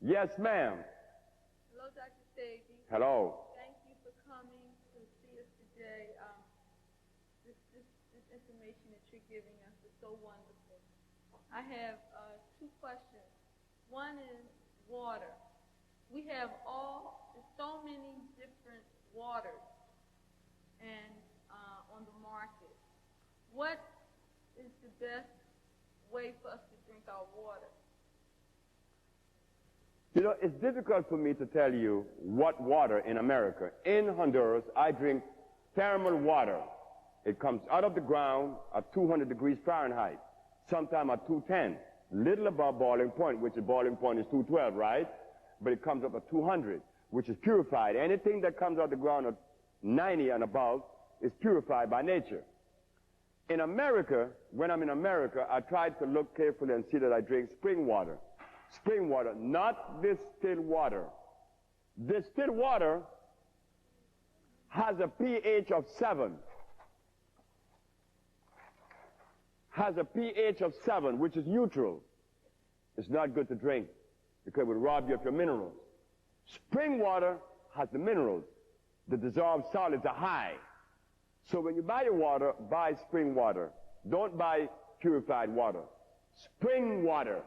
Yes, ma'am. Hello, Dr. Sebi. Hello. Thank you for coming to see us today. This information that you're giving us is so wonderful. I have two questions. One is water. We have there's so many different waters and on the market. What is the best way for us to drink our water? You know, it's difficult for me to tell you what water in America. In Honduras, I drink thermal water. It comes out of the ground at 200 degrees Fahrenheit, sometime at 210, little above boiling point, which the boiling point is 212, right? But it comes up at 200, which is purified. Anything that comes out of the ground at 90 and above is purified by nature. In America, when I'm in America, I try to look carefully and see that I drink spring water. Spring water, not distilled water. Distilled water has a pH of 7. Has a pH of 7, which is neutral. It's not good to drink because it will rob you of your minerals. Spring water has the minerals. The dissolved solids are high. So when you buy your water, buy spring water. Don't buy purified water. Spring water.